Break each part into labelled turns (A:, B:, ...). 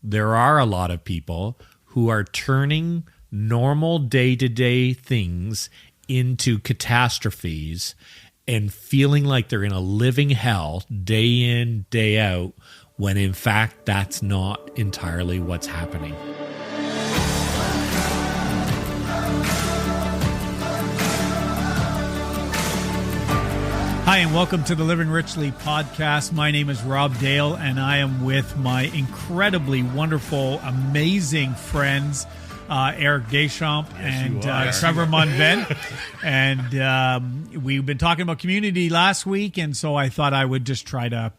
A: there are a lot of people who are turning normal day-to-day things into catastrophes and feeling like they're in a living hell day in, day out, when in fact that's not entirely what's happening.
B: Hi, and welcome to the Living Richly podcast. My name is Rob Dale, and I am with my incredibly wonderful, amazing friends, Eric Deschamps and Trevor Monven. And we've been talking about community last week, and so I thought I would just try to,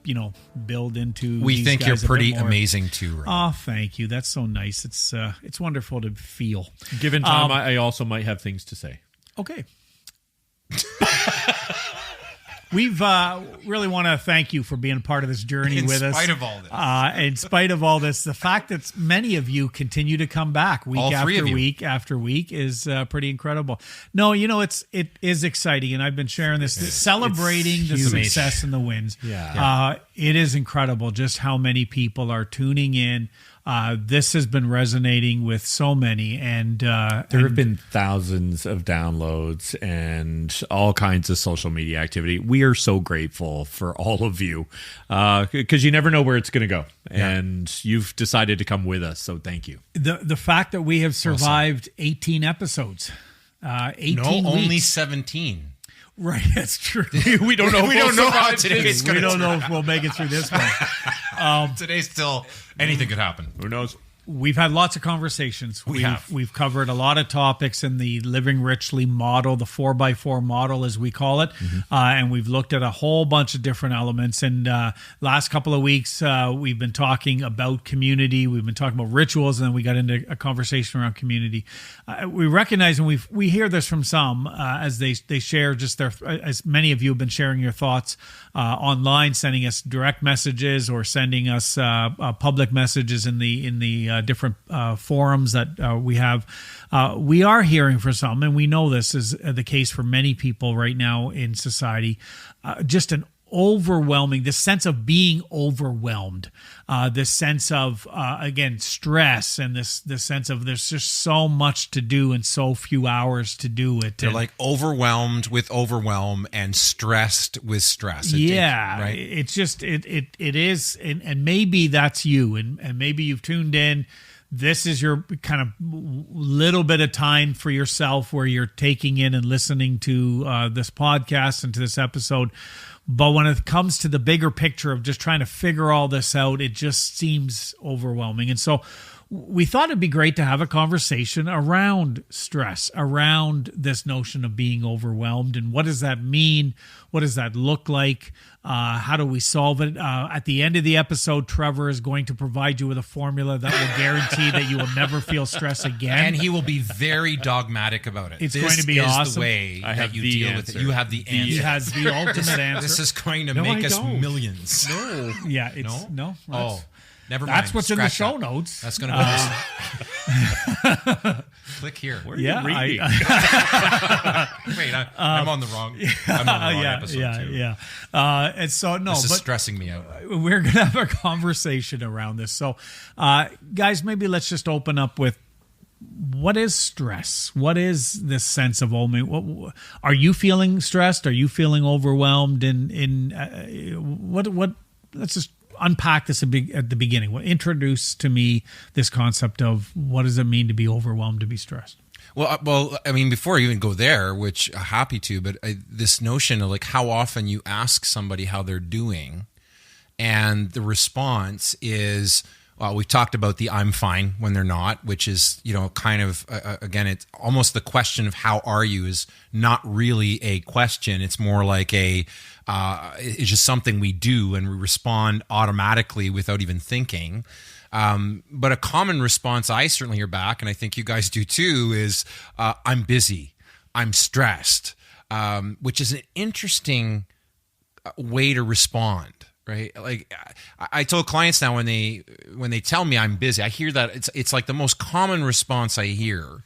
B: build into.
C: We
B: these
C: think
B: guys
C: you're pretty
B: a bit more.
C: amazing too, Rob.
B: Oh, thank you. That's so nice. It's wonderful to feel.
A: Given time, I also might have things to say.
B: Okay. We've really want to thank you for being part of this journey with us.
C: In spite of all this.
B: In spite of all this, the fact that many of you continue to come back week after week after week is pretty incredible. No, it is exciting, and I've been sharing this, celebrating the success and the wins.
A: Yeah.
B: It is incredible just how many people are tuning in. This has been resonating with so many, and
A: there have been thousands of downloads and all kinds of social media activity. We are so grateful for all of you because you never know where it's going to go, and you've decided to come with us. So thank you.
B: The fact that we have survived 18 episodes, 18 weeks.
C: Only 17.
B: Right, that's true.
C: We don't know. We don't know how today's going to.
B: We don't know if we'll make it through this one.
C: Today's still anything could happen.
A: Who knows?
B: We've had lots of conversations. We've covered a lot of topics in the Living Richly model, the 4x4 model, as we call it. And we've looked at a whole bunch of different elements. And last couple of weeks, we've been talking about community. We've been talking about rituals, and then we got into a conversation around community. We recognize, and we hear this from some as they share just as many of you have been sharing your thoughts online, sending us direct messages or sending us public messages in the different forums that we have. We are hearing from some, and we know this is the case for many people right now in society, just an overwhelming, this sense of being overwhelmed, this sense of, again, stress, and this sense of there's just so much to do and so few hours to do it.
C: They're like overwhelmed with overwhelm and stressed with stress.
B: Right? It's just, it is, and maybe that's you, and maybe you've tuned in. This is your kind of little bit of time for yourself where you're taking in and listening to this podcast and to this episode. But when it comes to the bigger picture of just trying to figure all this out, it just seems overwhelming. And so we thought it'd be great to have a conversation around stress, around this notion of being overwhelmed. And what does that mean? What does that look like? How do we solve it? At the end of the episode, Trevor is going to provide you with a formula that will guarantee that you will never feel stress again.
C: And he will be very dogmatic about it.
B: It's going to be awesome.
C: This is the way that you deal with it. You have the answer.
B: He has the ultimate answer.
C: This is going to make us millions.
B: No. Yeah. No.
C: Never mind.
B: That's what's in the show notes.
C: That's going to go. Click here.
A: Where are you reading?
C: Wait, I'm on the wrong. I'm on the wrong episode too.
B: Yeah. And so this
C: is stressing me out.
B: We're going to have a conversation around this. So, guys, maybe let's just open up with what is stress? What is this sense of what are you feeling stressed? Are you feeling overwhelmed? What? Let's just unpack this at the beginning. Introduce to me this concept of what does it mean to be overwhelmed, to be stressed?
C: Well, I mean, before I even go there, which I'm happy to, but this notion of like how often you ask somebody how they're doing, and the response is, well, we've talked about the I'm fine when they're not, which is, kind of, again, it's almost the question of how are you is not really a question. It's more like it's just something we do and we respond automatically without even thinking. But a common response I certainly hear back, and I think you guys do too, is I'm busy, I'm stressed, which is an interesting way to respond. Right, like I told clients now when they tell me I'm busy, I hear that it's like the most common response I hear.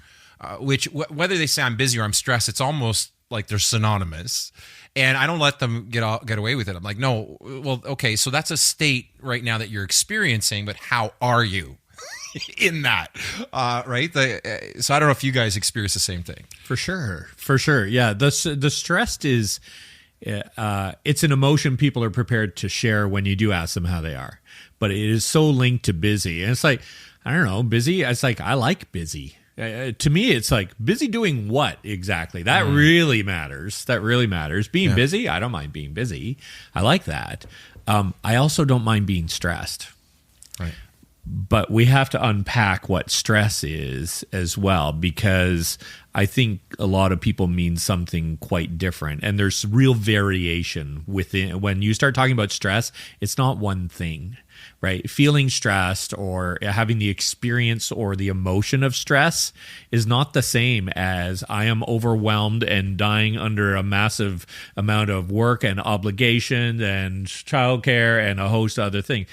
C: Which whether they say I'm busy or I'm stressed, it's almost like they're synonymous. And I don't let them get away with it. I'm like, no, well, okay, so that's a state right now that you're experiencing, but how are you? in that, right? So I don't know if you guys experience the same thing.
A: For sure. Yeah, the stressed is it's an emotion people are prepared to share when you do ask them how they are, but it is so linked to busy, and it's like, I don't know, busy. It's like, I like busy. To me, it's like, busy doing what exactly? That really matters. Being busy, I don't mind being busy. I like that. I also don't mind being stressed.
C: Right.
A: But we have to unpack what stress is as well, because I think a lot of people mean something quite different. And there's real variation within. When you start talking about stress, it's not one thing, right? Feeling stressed or having the experience or the emotion of stress is not the same as I am overwhelmed and dying under a massive amount of work and obligation and childcare and a host of other things.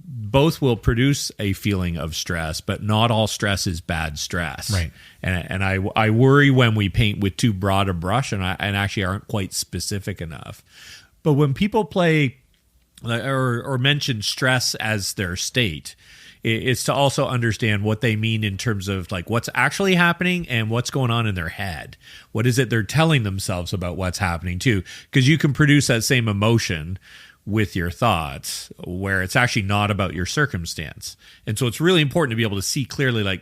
A: Both will produce a feeling of stress, but not all stress is bad stress.
C: Right.
A: And I worry when we paint with too broad a brush and actually aren't quite specific enough. But when people play or mention stress as their state, it's to also understand what they mean in terms of like what's actually happening and what's going on in their head. What is it they're telling themselves about what's happening too? Because you can produce that same emotion with your thoughts where it's actually not about your circumstance. And so it's really important to be able to see clearly, like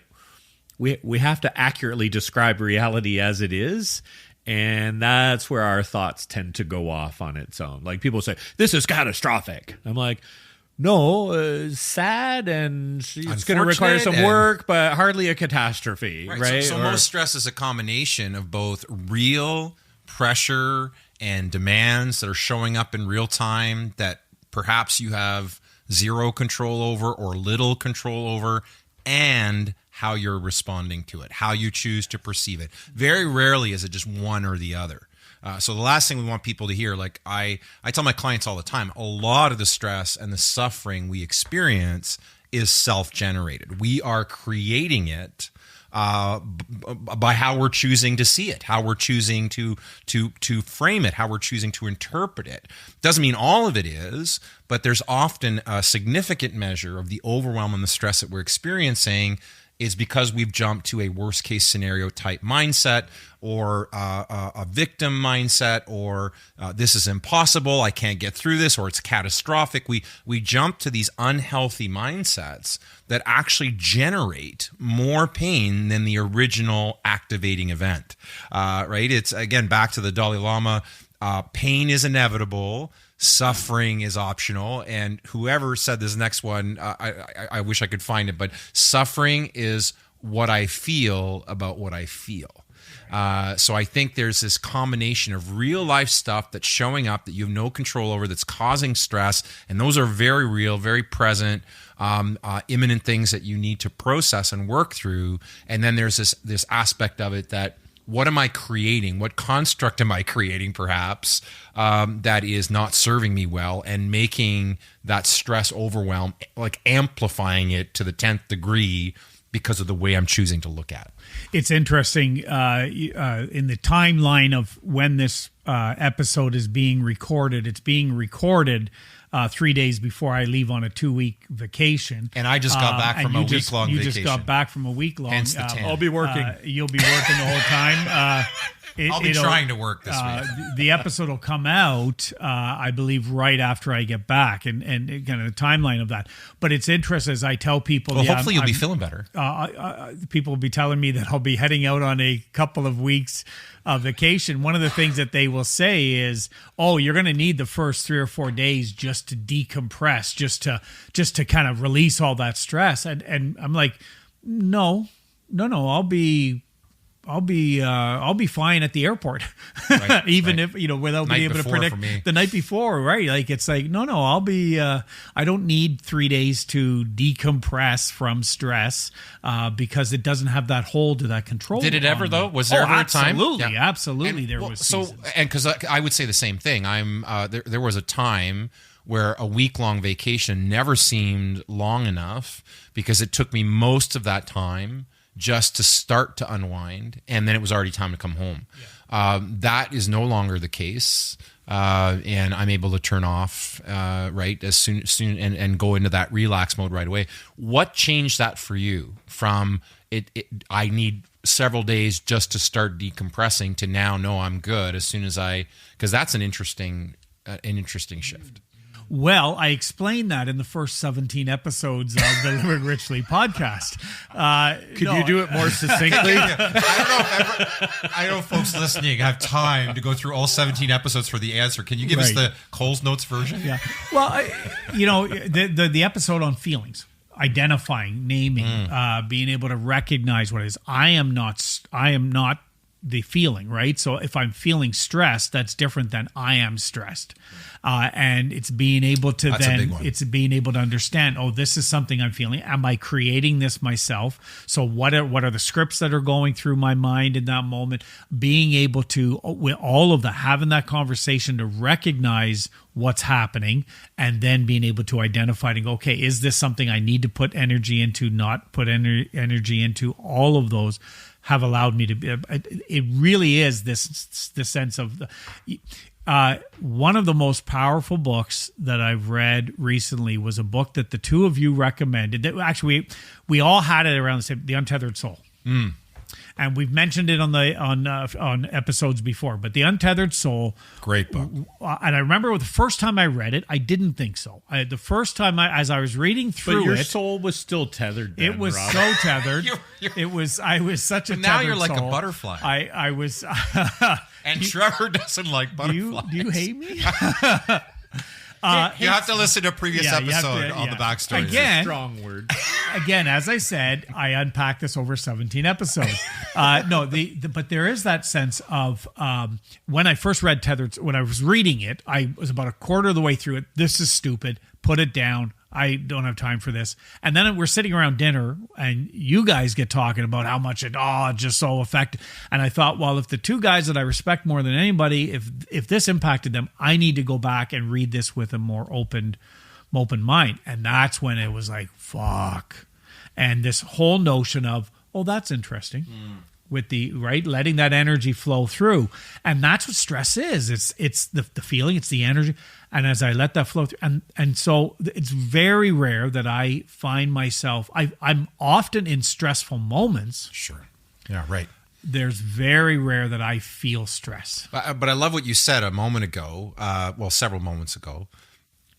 A: we have to accurately describe reality as it is. And that's where our thoughts tend to go off on its own. Like people say, this is catastrophic. I'm like, no, sad and it's going to require some work, but hardly a catastrophe, right?
C: So most stress is a combination of both real pressure and demands that are showing up in real time that perhaps you have zero control over or little control over, and how you're responding to it, how you choose to perceive it. Very rarely is it just one or the other. So the last thing we want people to hear, like I tell my clients all the time, a lot of the stress and the suffering we experience is self-generated. We are creating it by how we're choosing to see it, how we're choosing to frame it, how we're choosing to interpret it. Doesn't mean all of it is, but there's often a significant measure of the overwhelm and the stress that we're experiencing is because we've jumped to a worst case scenario type mindset, or a victim mindset, or this is impossible, I can't get through this, or it's catastrophic. We jump to these unhealthy mindsets that actually generate more pain than the original activating event, right? It's, again, back to the Dalai Lama, pain is inevitable, suffering is optional. And whoever said this next one, I wish I could find it, but suffering is what I feel about what I feel. So I think there's this combination of real life stuff that's showing up that you have no control over, that's causing stress. And those are very real, very present, imminent things that you need to process and work through. And then there's this aspect of it that, what am I creating? What construct am I creating, perhaps, that is not serving me well, and making that stress overwhelm, like amplifying it to the 10th degree because of the way I'm choosing to look at it.
B: It's interesting in the timeline of when this episode is being recorded. It's being recorded 3 days before I leave on a 2-week vacation.
C: And I just got back from a week-long vacation.
B: You just got back from a week-long.
C: Hence the tan.
A: I'll be working.
B: You'll be working the whole time.
C: I'll be trying to work this week.
B: The episode will come out, I believe, right after I get back, and kind of the timeline of that. But it's interesting as I tell people.
C: Well, hopefully you'll be feeling better.
B: People will be telling me that I'll be heading out on a couple of weeks vacation. One of the things that they will say is, "Oh, you're going to need the first 3 or 4 days just to decompress, just to kind of release all that stress." And I'm like, no, I'll be fine at the airport, right, even if, without being able to predict the night before, right? Like, it's like, no, I'll be, I don't need 3 days to decompress from stress, because it doesn't have that hold or that control.
C: Did it ever, though? Was there ever a time?
B: Absolutely. And, there was seasons.
C: And because I would say the same thing. There was a time where a week-long vacation never seemed long enough, because it took me most of that time just to start to unwind, and then it was already time to come home. Yeah. That is no longer the case. and I'm able to turn off right as soon and go into that relax mode right away. What changed that for you from I need several days just to start decompressing to now, no, I'm good as soon as because that's an interesting shift.
B: Well, I explained that in the first 17 episodes of the Living Richly podcast.
A: Could you do it more succinctly?
D: I don't know if folks listening have time to go through all 17 episodes for the answer. Can you give us the Coles Notes version?
B: Yeah. Well, the episode on feelings, identifying, naming, being able to recognize what it is. I am not the feeling, right? So if I'm feeling stressed, that's different than I am stressed. And it's being able to being able to understand, oh, this is something I'm feeling. Am I creating this myself? So what are the scripts that are going through my mind in that moment? Being able to, with all of that, having that conversation to recognize what's happening, and then being able to identify and go, okay, is this something I need to put energy into, not put energy into? All of those have allowed me to be, it really is this sense of one of the most powerful books that I've read recently was a book that the two of you recommended. That actually we all had it around the same, The Untethered Soul. And we've mentioned it on episodes before, but The Untethered Soul,
C: great book.
B: And I remember the first time I read it, I didn't think so. The first time as I was reading through
A: but your soul was still tethered. Then,
B: it was
A: Rob.
B: so tethered. I was such a.
D: Now you're like
B: soul.
D: A butterfly.
B: I was.
D: And Trevor doesn't like butterflies.
B: Do you hate me?
D: You have to listen to a previous episode on the backstory.
B: Again,
A: strong word.
B: Again, as I said, I unpacked this over 17 episodes. But there is that sense of when I first read Tethered, when I was reading it, I was about a quarter of the way through it. This is stupid. Put it down. I don't have time for this. And then we're sitting around dinner and you guys get talking about how much it just so effective. And I thought, well, if the two guys that I respect more than anybody, if this impacted them, I need to go back and read this with a more open mind. And that's when it was like, fuck. And this whole notion of, oh, that's interesting. With the letting that energy flow through. And that's what stress is. It's the feeling, it's the energy. And as I let that flow through, and so it's very rare that I find myself, I'm often in stressful moments.
D: Sure. Yeah, right.
B: There's very rare that I feel stress.
C: But I love what you said a moment ago, several moments ago.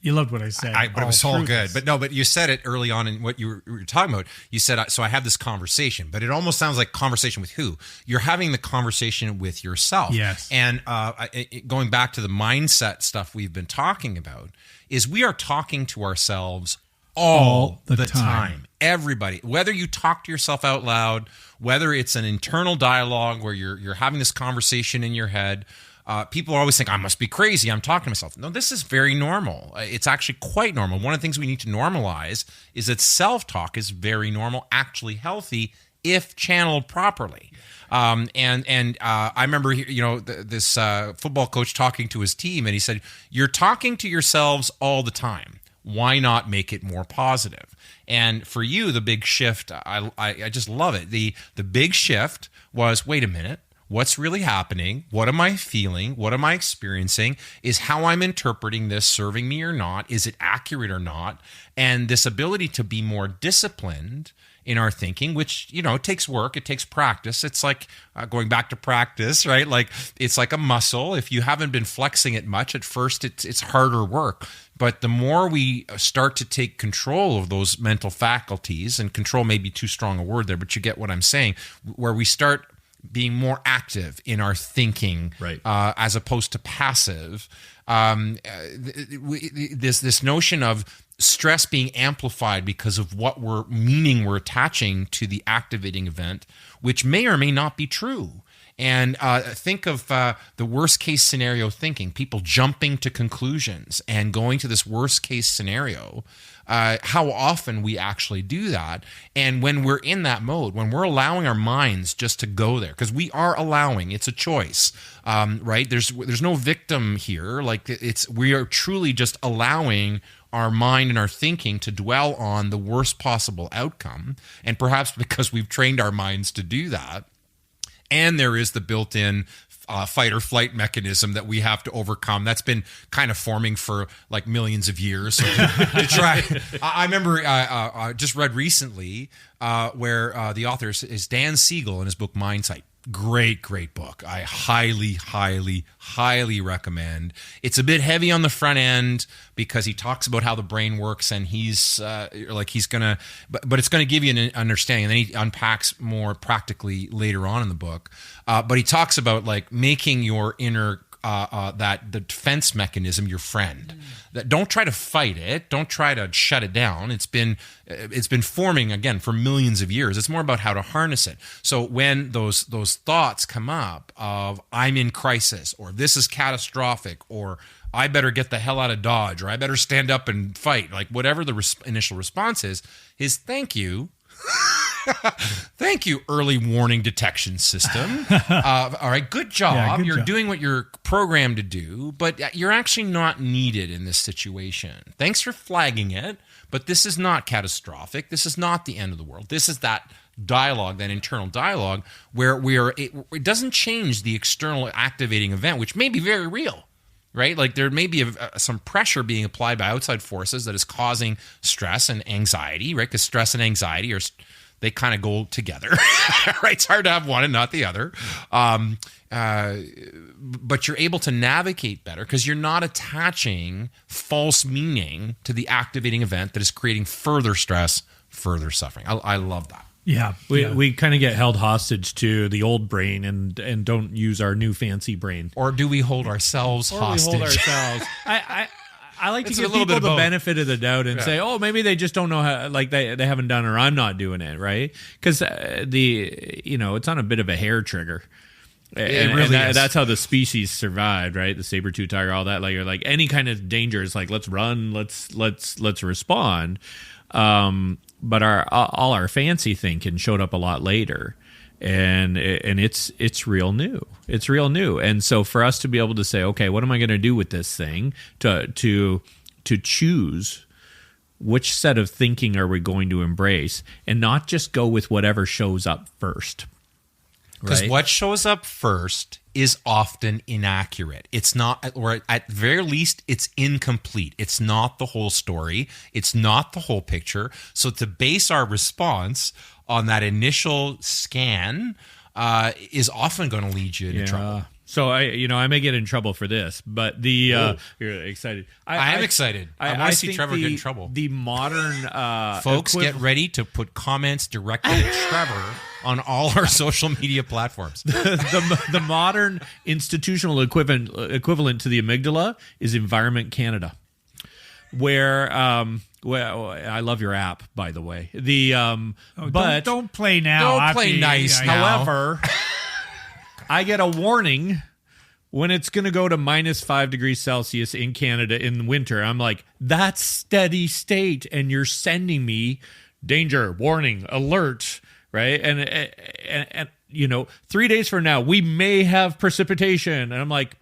B: You loved what I said.
C: But it was all good. But you said it early on in what you were talking about. You said, so I have this conversation, but it almost sounds like conversation with who? You're having the conversation with yourself.
B: Yes.
C: And going back to the mindset stuff we've been talking about, is we are talking to ourselves all the time. Everybody, whether you talk to yourself out loud, whether it's an internal dialogue where you're having this conversation in your head, people always think, I must be crazy, I'm talking to myself. No, this is very normal. It's actually quite normal. One of the things we need to normalize is that self-talk is very normal, actually healthy, if channeled properly. I remember, this football coach talking to his team, and he said, you're talking to yourselves all the time. Why not make it more positive? And for you, the big shift, I just love it. The big shift was, wait a minute. What's really happening? What am I feeling? What am I experiencing? Is how I'm interpreting this serving me or not? Is it accurate or not? And this ability to be more disciplined in our thinking, which, it takes work, it takes practice. It's like going back to practice, right? Like it's like a muscle. If you haven't been flexing it much at first, it's harder work. But the more we start to take control of those mental faculties, and control may be too strong a word there, but you get what I'm saying, where we start being more active in our thinking,
A: right,
C: as opposed to passive. This notion of stress being amplified because of what we're attaching to the activating event, which may or may not be true. And think of the worst case scenario thinking, people jumping to conclusions and going to this worst case scenario. How often we actually do that. And when we're in that mode, when we're allowing our minds just to go there, because we are allowing, it's a choice, right? There's no victim here. Like we are truly just allowing our mind and our thinking to dwell on the worst possible outcome. And perhaps because we've trained our minds to do that. And there is the built-in fight or flight mechanism that we have to overcome. That's been kind of forming for like millions of years. So to try, I remember just read recently where the author is Dan Siegel in his book Mindsight. Great book. I highly recommend. It's a bit heavy on the front end because he talks about how the brain works, and he's gonna, but it's gonna give you an understanding. And then he unpacks more practically later on in the book. But he talks about like making your inner that the defense mechanism your friend. That don't try to fight it, don't try to shut it down. It's been forming again for millions of years. It's more about how to harness it. So when those thoughts come up of I'm in crisis, or this is catastrophic, or I better get the hell out of Dodge, or I better stand up and fight, like whatever the initial response is thank you. Thank you, early warning detection system. All right, good job.
B: Yeah,
C: you're doing what you're programmed to do, but you're actually not needed in this situation. Thanks for flagging it, but this is not catastrophic. This is not the end of the world. This is that dialogue, that internal dialogue, where it doesn't change the external activating event, which may be very real. Right? Like there may be some pressure being applied by outside forces that is causing stress and anxiety, right? Because stress and anxiety they kind of go together, right? It's hard to have one and not the other. But you're able to navigate better because you're not attaching false meaning to the activating event that is creating further stress, further suffering. I love that.
B: Yeah,
A: we kind of get held hostage to the old brain and don't use our new fancy brain.
C: Or do we hold ourselves hostage?
A: We hold ourselves. I like to give people the benefit of the doubt and say, oh, maybe they just don't know how, like they haven't done it, or I'm not doing it, right? Because it's on a bit of a hair trigger. It really is. That's how the species survived, right? The saber-tooth tiger, all that. Like any kind of danger is like, let's run, let's respond. But all our fancy thinking showed up a lot later, and it's real new. It's real new, and so for us to be able to say, okay, what am I going to do with this thing? To choose which set of thinking are we going to embrace, and not just go with whatever shows up first.
C: Because what shows up first is often inaccurate. It's not, or at the very least, it's incomplete. It's not the whole story. It's not the whole picture. So to base our response on that initial scan is often going to lead you into trouble.
A: So I may get in trouble for this, but you're excited.
C: I am excited. I want to see Trevor get in trouble.
A: The modern
C: folks, get ready to put comments directed at Trevor on all our social media platforms.
A: The modern institutional equivalent to the amygdala is Environment Canada, where well, I love your app, by the way. But
B: don't play now.
C: Don't play nice.
A: However, I get a warning when it's going to go to minus 5 degrees Celsius in Canada in winter. I'm like, that's steady state, and you're sending me danger, warning, alert, right? And 3 days from now, we may have precipitation. And I'm like,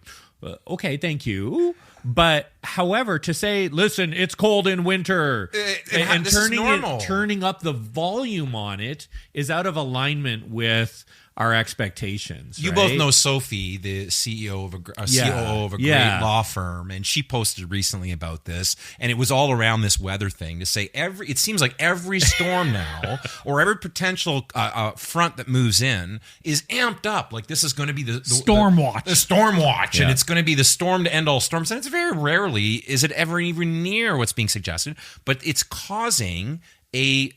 A: okay, thank you. But however, to say, listen, it's cold in winter, and turning up the volume on it is out of alignment with our expectations.
C: You both know Sophie, the CEO of COO of a great law firm, and she posted recently about this, and it was all around this weather thing to say it seems like every storm now or every potential front that moves in is amped up. Like this is going to be the
B: storm watch.
C: The storm watch, and it's going to be the storm to end all storms. And it's very rarely is it ever even near what's being suggested, but it's causing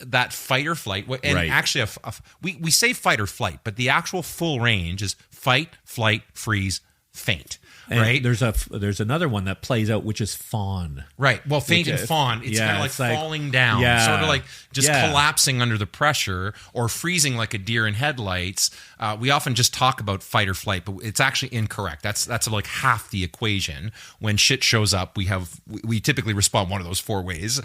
C: that fight or flight, and actually we say fight or flight, but the actual full range is fight, flight, freeze, faint.
A: And
C: right?
A: There's another one that plays out, which is fawn.
C: Right. Well, faint and fawn, it's kind of like falling down, sort of like just collapsing under the pressure, or freezing like a deer in headlights. We often just talk about fight or flight, but it's actually incorrect. That's like half the equation. When shit shows up, we typically respond one of those 4 ways,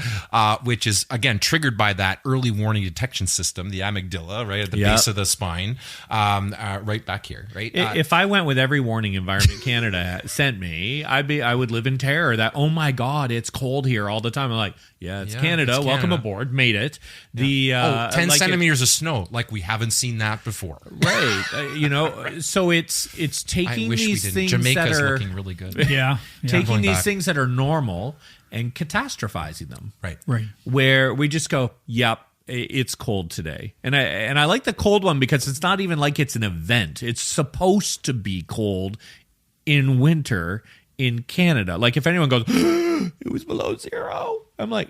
C: which is again triggered by that early warning detection system, the amygdala, right at the base of the spine, right back here. Right.
A: If I went with every warning Environment Canada sent me, I would live in terror that, oh my God, it's cold here all the time. I'm like, it's Canada.
C: it's
A: Welcome
C: Canada.
A: aboard. Made it. The
C: 10 centimeters of snow. Like we haven't seen that before.
A: Right. So it's taking
C: I wish
A: these
C: we didn't.
A: things
C: Jamaica's
A: that are
C: looking really good.
B: Yeah.
A: taking
C: Going
A: these
C: back.
A: things that are normal and catastrophizing them.
C: Right.
A: Where we just go, yep, it's cold today. And I like the cold one because it's not even like it's an event. It's supposed to be cold in winter in Canada. Like if anyone goes, it was below zero, I'm like,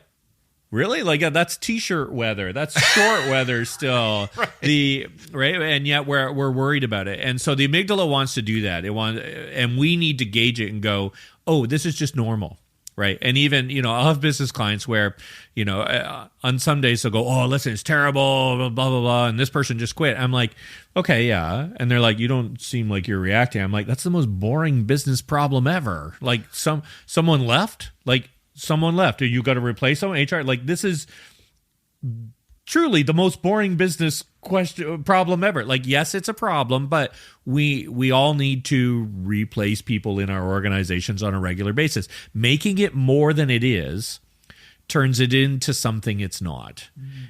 A: really? Like that's t-shirt weather. That's short weather still. Right. And yet we're worried about it. And so the amygdala wants to do that. And we need to gauge it and go, oh, this is just normal. Right. And even, I'll have business clients where, on some days they'll go, oh, listen, it's terrible, blah, blah, blah. And this person just quit. I'm like, okay, yeah. And they're like, you don't seem like you're reacting. I'm like, that's the most boring business problem ever. Like someone left. Or you got to replace someone. HR. Like this is truly the most boring business problem ever. Like, yes, it's a problem, but we all need to replace people in our organizations on a regular basis. Making it more than it is turns it into something it's not.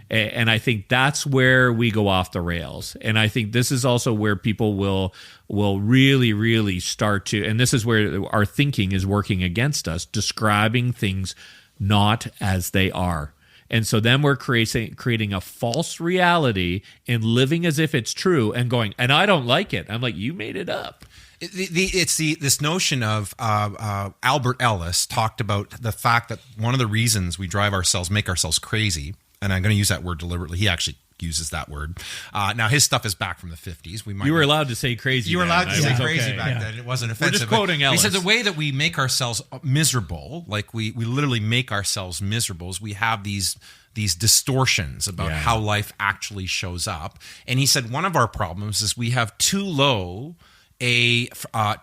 A: And I think that's where we go off the rails. And I think this is also where people will really, really start to, and this is where our thinking is working against us, describing things not as they are. And so then we're creating a false reality and living as if it's true and going, and I don't like it. I'm like, you made it up.
C: It's this notion of Albert Ellis talked about the fact that one of the reasons we make ourselves crazy, and I'm going to use that word deliberately. He actually uses that word. Now his stuff is back from the 50s.
A: You were allowed to say crazy.
C: You were allowed to say crazy
A: okay.
C: back then. It wasn't offensive.
A: We're just quoting Ellis.
C: He said the way that we make ourselves miserable, like we literally make ourselves miserable, is we have these distortions about how life actually shows up. And he said one of our problems is we have too low a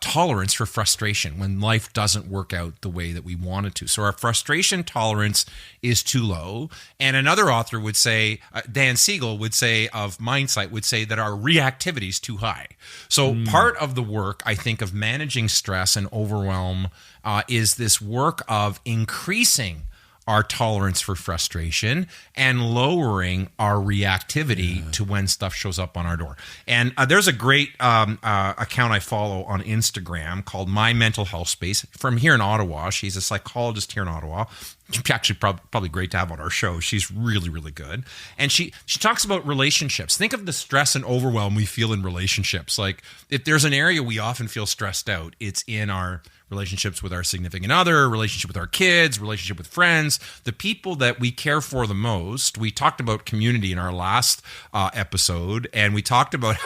C: tolerance for frustration when life doesn't work out the way that we want it to. So our frustration tolerance is too low. And another author would say, Dan Siegel would say of Mindsight, would say that our reactivity is too high. So part of the work, I think, of managing stress and overwhelm is this work of increasing our tolerance for frustration and lowering our reactivity to when stuff shows up on our door. And there's a great account I follow on Instagram called My Mental Health Space from here in Ottawa. She's a psychologist here in Ottawa. She's actually probably great to have on our show. She's really, really good. And she talks about relationships. Think of the stress and overwhelm we feel in relationships. Like if there's an area we often feel stressed out, it's in our relationships with our significant other, relationship with our kids, relationship with friends, the people that we care for the most. We talked about community in our last episode, and we talked about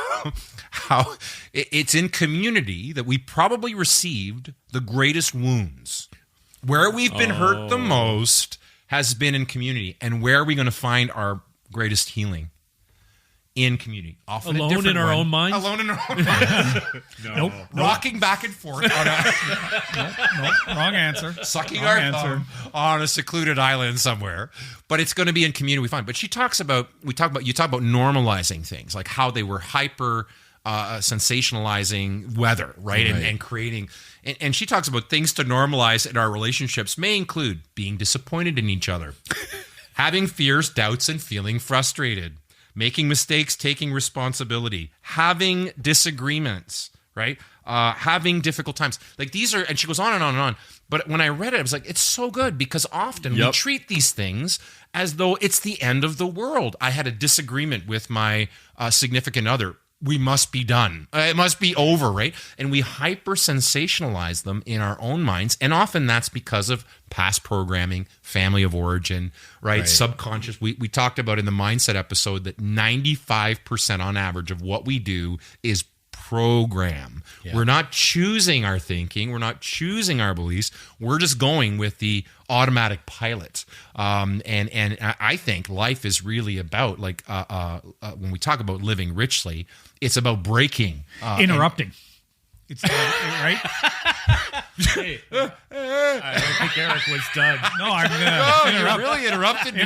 C: how it's in community that we probably received the greatest wounds. Where we've been hurt the most has been in community. And where are we going to find our greatest healing? In community. Often
A: alone in our own minds?
C: Alone in our own minds.
B: Nope.
C: Rocking back and forth on
B: Nope. Wrong answer.
C: sucking
B: Wrong
C: our
B: answer.
C: thumb on a secluded island somewhere. But it's going to be in community we find. But you talk about normalizing things, like how they were hyper sensationalizing weather, right? And creating, and she talks about things to normalize in our relationships may include being disappointed in each other, having fears, doubts, and feeling frustrated, making mistakes, taking responsibility, having disagreements, right? Having difficult times. Like these are, and she goes on and on and on. But when I read it, I was like, it's so good because often we treat these things as though it's the end of the world. I had a disagreement with my significant other. We must be done. It must be over, right? And we hyper sensationalize them in our own minds. And often that's because of past programming, family of origin, right? Subconscious. We talked about in the mindset episode that 95% on average of what we do is program. Yeah. We're not choosing our thinking. We're not choosing our beliefs. We're just going with the automatic pilot. And I think life is really about, like, when we talk about living richly, it's about breaking.
B: Interrupting. It's right?
A: Hey, I don't think Eric was done.
B: No, I'm going to
C: interrupt. You really interrupted me.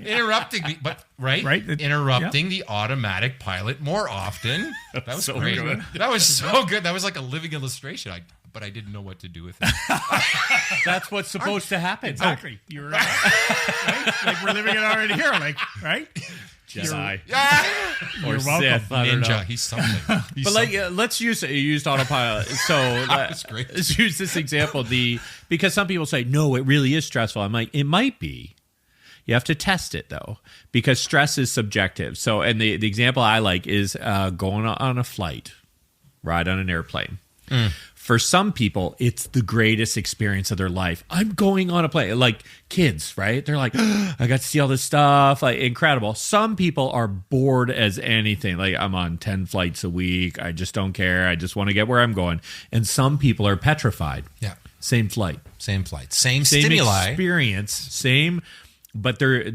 C: Interrupting me. But, right? Interrupting the automatic pilot more often. That was
A: so
C: great.
A: good.
C: That was so good. That was like a living illustration. but I didn't know what to do with it.
A: That's what's supposed to happen.
B: Exactly. You're right. Like we're living it already here. Like, right?
A: Jedi.
B: You're welcome.
A: Sith, I don't know.
C: Ninja. He's something.
A: But like, let's use used autopilot. So
C: That's great.
A: let's use this example. Because some people say, no, it really is stressful. I'm like, it might be. You have to test it though, because stress is subjective. So, and the example I like is going on a flight, ride on an airplane. For some people, it's the greatest experience of their life. I'm going on a plane, like kids, right? They're like, I got to see all this stuff, like incredible. Some people are bored as anything. Like, I'm on 10 flights a week. I just don't care. I just want to get where I'm going. And some people are petrified.
C: Yeah.
A: Same flight.
C: Same stimuli.
A: Experience. Same. But they've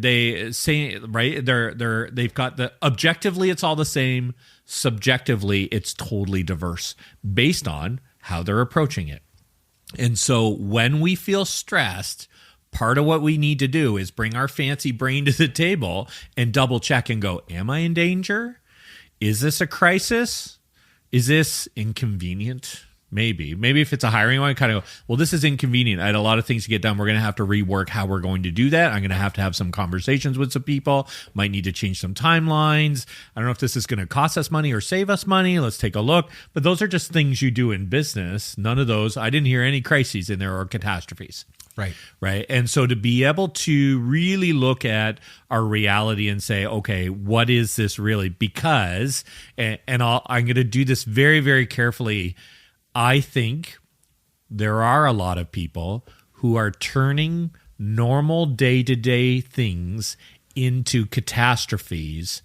A: got the objectively it's all the same. Subjectively, it's totally diverse based on how they're approaching it. And so when we feel stressed, part of what we need to do is bring our fancy brain to the table and double check and go, am I in danger? Is this a crisis? Is this inconvenient? Maybe if it's a hiring one, kind of go, well, this is inconvenient. I had a lot of things to get done. We're going to have to rework how we're going to do that. I'm going to have some conversations with some people. Might need to change some timelines. I don't know if this is going to cost us money or save us money. Let's take a look. But those are just things you do in business. None of those. I didn't hear any crises in there or catastrophes. Right. And so to be able to really look at our reality and say, okay, what is this really? Because, I'm going to do this very, very carefully. I think there are a lot of people who are turning normal day-to-day things into catastrophes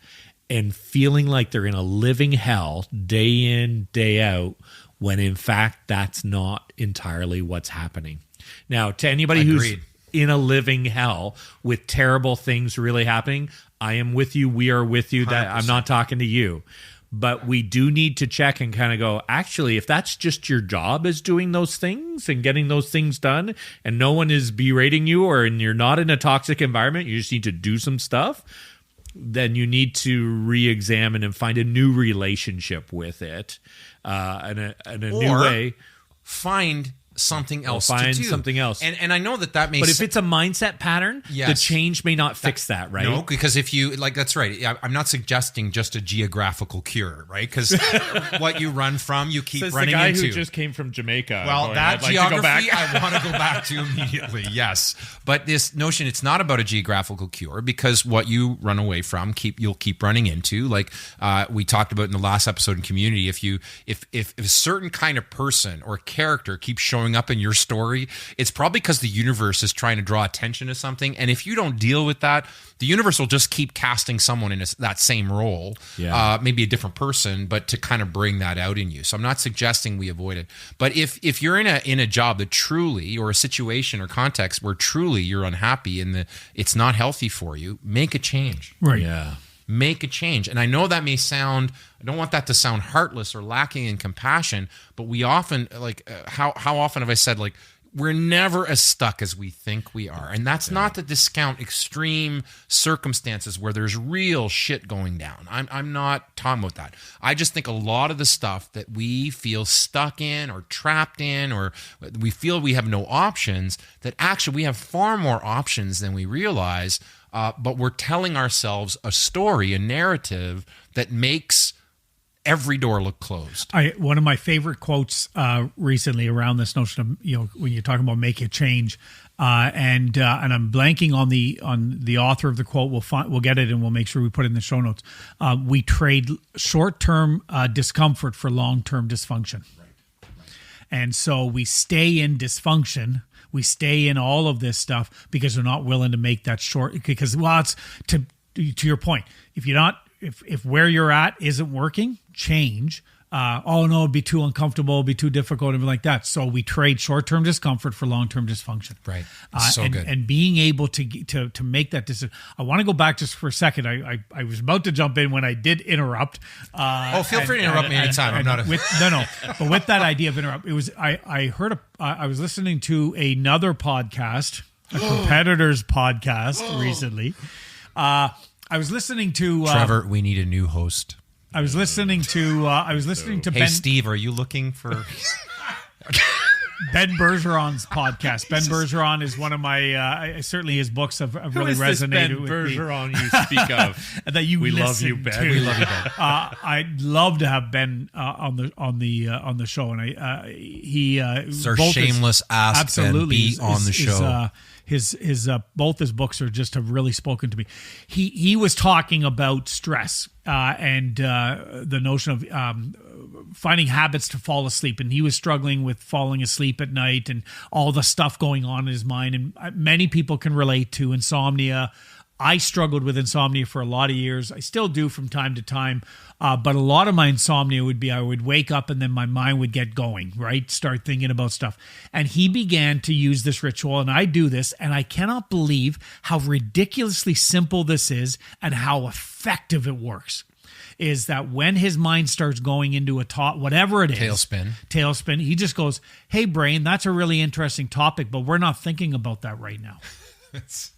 A: and feeling like they're in a living hell day in, day out, when in fact that's not entirely what's happening. Now, to anybody who's in a living hell with terrible things really happening, I am with you. We are with you. That I'm not talking to you. But we do need to check and kind of go, actually, if that's just your job is doing those things and getting those things done and no one is berating you and you're not in a toxic environment, you just need to do some stuff, then you need to re-examine and find a new relationship with it in a new way.
C: Find something else
A: find
C: to do.
A: Something else.
C: And I know that may...
A: But if it's a mindset pattern, the change may not fix that, right?
C: No, because if you... Like, that's right. I'm not suggesting just a geographical cure, right? Because what you run from, you keep running into.
A: The guy who just came from Jamaica.
C: Well, that geography, I want to go back to immediately, yes. But this notion, it's not about a geographical cure, because what you run away from, you'll keep running into. Like we talked about in the last episode in Community, if a certain kind of person or character keeps showing up in your story, it's probably because the universe is trying to draw attention to something. And if you don't deal with that, the universe will just keep casting someone in that same role, maybe a different person, but to kind of bring that out in you. So I'm not suggesting we avoid it. But if you're in a job that truly, or a situation or context where truly you're unhappy and it's not healthy for you, make a change.
B: Right.
A: Yeah.
C: Make a change. And I know that may sound, I don't want that to sound heartless or lacking in compassion, but we often, how often have I said, like, we're never as stuck as we think we are. And that's not to discount extreme circumstances where there's real shit going down. I'm not talking about that. I just think a lot of the stuff that we feel stuck in or trapped in, or we feel we have no options, that actually we have far more options than we realize. But we're telling ourselves a story, a narrative that makes every door look closed.
B: One of my favorite quotes recently around this notion of, when you're talking about make a change, and I'm blanking on the author of the quote. We'll get it and we'll make sure we put it in the show notes. We trade short-term discomfort for long-term dysfunction. Right. And so we stay in dysfunction. We stay in all of this stuff because we're not willing to make that short. Because, it's to your point. If where you're at isn't working, change. It'd be too uncomfortable, it'd be too difficult, and like that. So we trade short-term discomfort for long-term dysfunction.
C: Right.
B: Good. And being able to make that decision. I want to go back just for a second. I was about to jump in when I did interrupt.
C: Feel free to interrupt me anytime. I'm not
B: but with that idea of interrupt, it was I was listening to another podcast, a competitor's podcast recently. I was listening to
C: Trevor. We need a new host.
B: I was listening to
C: Hey,
B: Ben.
C: Steve, are you looking for?
B: Ben Bergeron's podcast. Ben Bergeron is one of my certainly his books have really resonated with me.
A: Bergeron you speak of?
B: That you
A: we love
B: listen
A: you, Ben.
B: to.
A: We love you, Ben.
B: I'd love to have Ben on the show, and
C: It's our shameless ask Ben be on the show.
B: His both his books have really spoken to me. He was talking about stress and the notion of finding habits to fall asleep, and he was struggling with falling asleep at night and all the stuff going on in his mind. And many people can relate to insomnia. I struggled with insomnia for a lot of years. I still do from time to time. But a lot of my insomnia would be I would wake up and then my mind would get going, right? Start thinking about stuff. And he began to use this ritual, and I do this, and I cannot believe how ridiculously simple this is and how effective it works. Is that when his mind starts going into a whatever it is, tailspin, he just goes, "Hey, brain, that's a really interesting topic, but we're not thinking about that right now." That's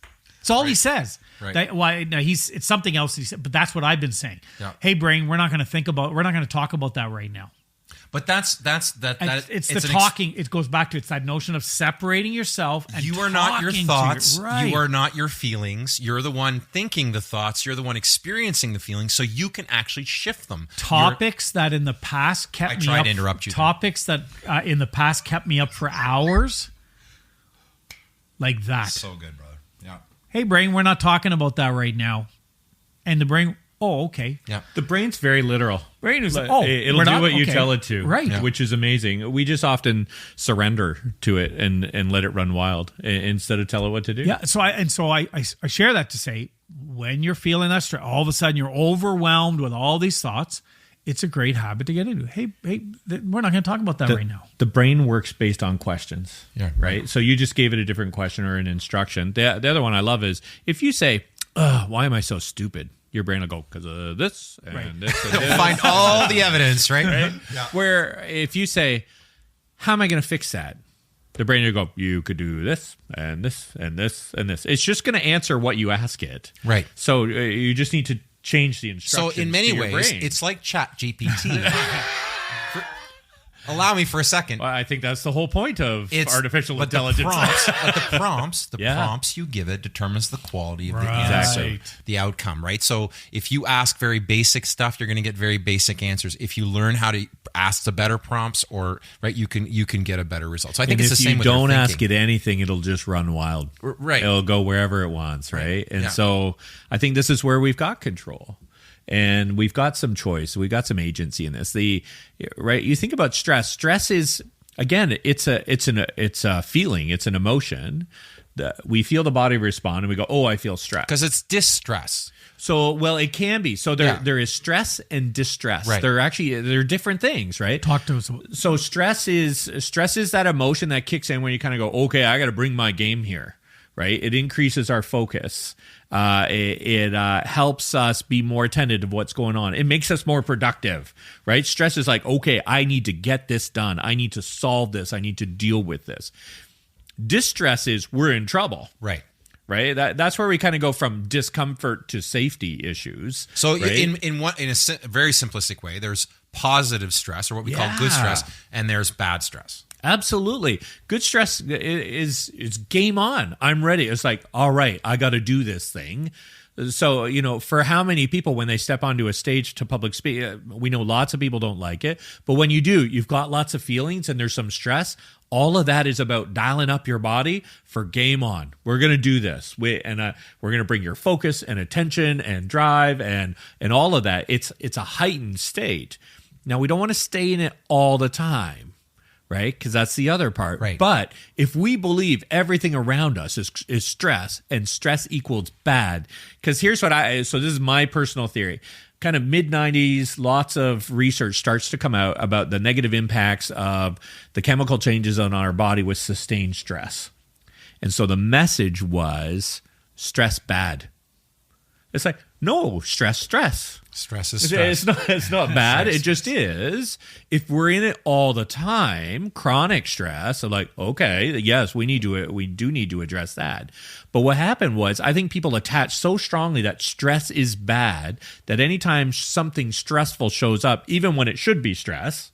B: all he says.
C: Right.
B: It's something else he said, but that's what I've been saying.
C: Yeah.
B: Hey, brain, we're not going to talk about that right now.
C: But that's
B: talking. It goes back to it's that notion of separating yourself. And
C: you are not your thoughts.
B: Right.
C: You are not your feelings. You're the one thinking the thoughts. You're the one experiencing the feelings. So you can actually shift them.
B: Topics that in the past kept me up.
C: I tried to interrupt you.
B: Topics that in the past kept me up for hours. Like that.
D: So good, brother. Yeah.
B: Hey, brain, we're not talking about that right now. And the brain, oh, okay.
C: Yeah.
A: The brain's very literal.
B: Brain is
A: it'll do what you tell it to,
B: right?
A: Yeah. Which is amazing. We just often surrender to it and let it run wild instead of tell it what to do.
B: Yeah. So I share that to say when you're feeling that stress, all of a sudden you're overwhelmed with all these thoughts. It's a great habit to get into. Hey, we're not going to talk about that right now.
A: The brain works based on questions.
C: Yeah.
A: Right. So you just gave it a different question or an instruction. The other one I love is if you say, "Why am I so stupid?" Your brain will go, "Because of this and
B: Right.
A: this and this."
C: Find all the evidence, right?
D: Yeah.
A: Where if you say, "How am I going to fix that?" The brain will go, "You could do this and this and this and this." It's just going to answer what you ask it.
C: Right.
A: So you just need to change the instructions.
C: So in many
A: to your
C: ways,
A: brain.
C: it's like Chat GPT. Allow me for a second.
A: Well, I think that's the whole point of artificial intelligence.
C: The prompts
A: Yeah.
C: you give it determines the quality of the
B: Right.
C: answer,
B: Exactly.
C: the outcome, right? So if you ask very basic stuff, you're going to get very basic answers. If you learn how to ask the better prompts, or right, you can get a better result. So I think
A: And
C: it's
A: if
C: the same
A: you
C: with your
A: don't ask
C: thinking.
A: it anything, it'll just run wild.
C: Right.
A: It'll go wherever it wants, right? And
C: Yeah.
A: so I think this is where we've got control. And we've got some choice. We've got some agency in this. Right? You think about stress. Stress is, again, it's a feeling. It's an emotion. We feel the body respond, and we go, "Oh, I feel stress."
C: Because it's distress.
A: So, well, it can be. So there is stress and distress.
C: Right.
A: They're different things, right?
B: Talk to us.
A: So stress is that emotion that kicks in when you kind of go, "Okay, I got to bring my game here." Right? It increases our focus. It helps us be more attentive to what's going on. It makes us more productive, right? Stress is like, okay, I need to get this done. I need to solve this. I need to deal with this. Distress is we're in trouble.
C: Right.
A: Right? That's where we kind of go from discomfort to safety issues.
C: So
A: right?
C: in a very simplistic way, there's positive stress, or what we call good stress, and there's bad stress.
A: Absolutely. Good stress is game on. I'm ready. It's like, all right, I got to do this thing. So, for how many people when they step onto a stage to public speak, we know lots of people don't like it. But when you do, you've got lots of feelings and there's some stress. All of that is about dialing up your body for game on. We're going to do this. We're going to bring your focus and attention and drive and all of that. It's a heightened state. Now, we don't want to stay in it all the time. Right? Because that's the other part.
C: Right.
A: But if we believe everything around us is stress and stress equals bad, because here's what so this is my personal theory. Kind of mid-90s, lots of research starts to come out about the negative impacts of the chemical changes on our body with sustained stress. And so the message was stress bad. It's like, no, stress.
C: Stress is stress.
A: It's not bad. It just is. If we're in it all the time, chronic stress, so like, okay, yes, we do need to address that. But what happened was, I think people attach so strongly that stress is bad that anytime something stressful shows up, even when it should be stress,